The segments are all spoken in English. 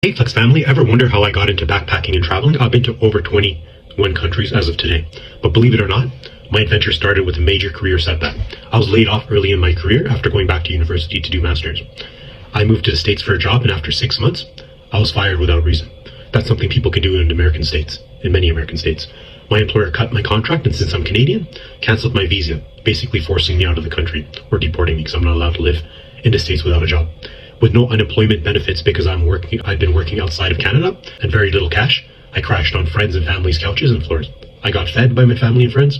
Hey Flex family, ever wonder how I got into backpacking and traveling? I've been to over 21 countries as of today. But believe it or not, my adventure started with a major career setback. I was laid off early in my career after going back to university to do masters. I moved to the States for a job, and after 6 months, I was fired without reason. That's something people can do in many American states. My employer cut my contract, and since I'm Canadian, cancelled my visa, basically forcing me out of the country, or deporting me because I'm not allowed to live in the States without a job. With no unemployment benefits because I've been working outside of Canada, and very little cash, I crashed on friends and family's couches and floors. I got fed by my family and friends,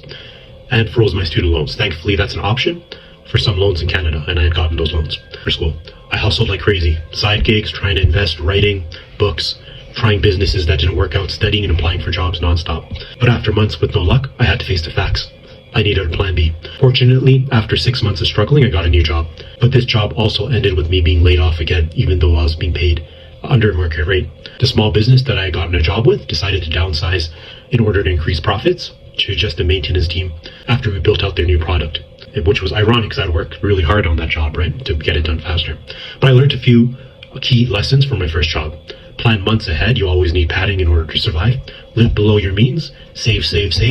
and froze my student loans. Thankfully, that's an option for some loans in Canada, and I had gotten those loans for school. I hustled like crazy. Side gigs, trying to invest, writing, books, trying businesses that didn't work out, studying and applying for jobs nonstop. But after months with no luck, I had to face the facts. I needed a plan B. Fortunately, after 6 months of struggling, I got a new job. But this job also ended with me being laid off again, even though I was being paid under market rate. The small business that I had gotten a job with decided to downsize in order to increase profits to just a maintenance team after we built out their new product, which was ironic because I worked really hard on that job, right, to get it done faster. But I learned a few key lessons from my first job. Plan months ahead. You always need padding in order to survive. Live below your means. Save,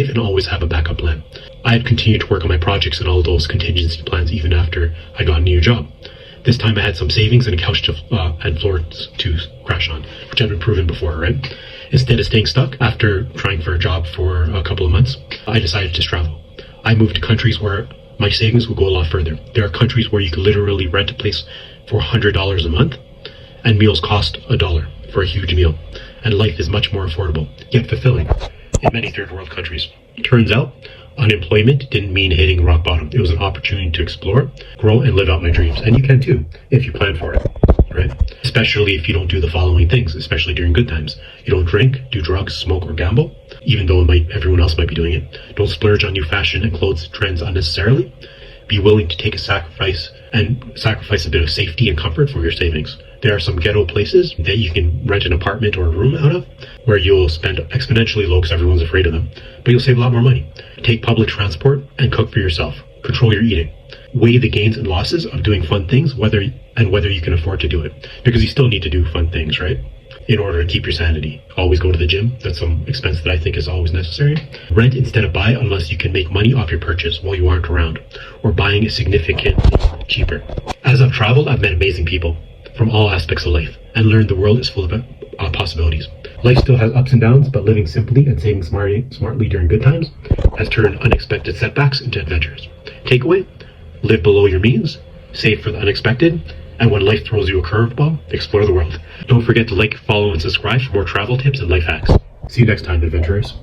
and always have a backup plan. I had continued to work on my projects and all those contingency plans even after I got a new job. This time I had some savings and a couch and floor to crash on, which had been proven before, right? Instead of staying stuck after trying for a job for a couple of months, I decided to travel. I moved to countries where my savings would go a lot further. There are countries where you could literally rent a place for $100 a month, and meals cost $1 for a huge meal, and life is much more affordable, yet fulfilling in many third world countries. Turns out, unemployment didn't mean hitting rock bottom. It was an opportunity to explore, grow, and live out my dreams. And you can too, if you plan for it, right? Especially if you don't do the following things, especially during good times. You don't drink, do drugs, smoke, or gamble, even though everyone else might be doing it. Don't splurge on new fashion and clothes trends unnecessarily. Be willing to take a sacrifice a bit of safety and comfort for your savings. There are some ghetto places that you can rent an apartment or a room out of where you'll spend exponentially low because everyone's afraid of them, but you'll save a lot more money. Take public transport and cook for yourself. Control your eating. Weigh the gains and losses of doing fun things, whether you can afford to do it, because you still need to do fun things, right? In order to keep your sanity. Always go to the gym. That's some expense that I think is always necessary. Rent instead of buy unless you can make money off your purchase while you aren't around, or buying is significantly cheaper. As I've traveled, I've met amazing people from all aspects of life and learned the world is full of possibilities. Life still has ups and downs, but living simply and saving smartly during good times has turned unexpected setbacks into adventures. Takeaway: live below your means, save for the unexpected, and when life throws you a curveball, explore the world. Don't forget to like, follow, and subscribe for more travel tips and life hacks. See you next time, adventurers.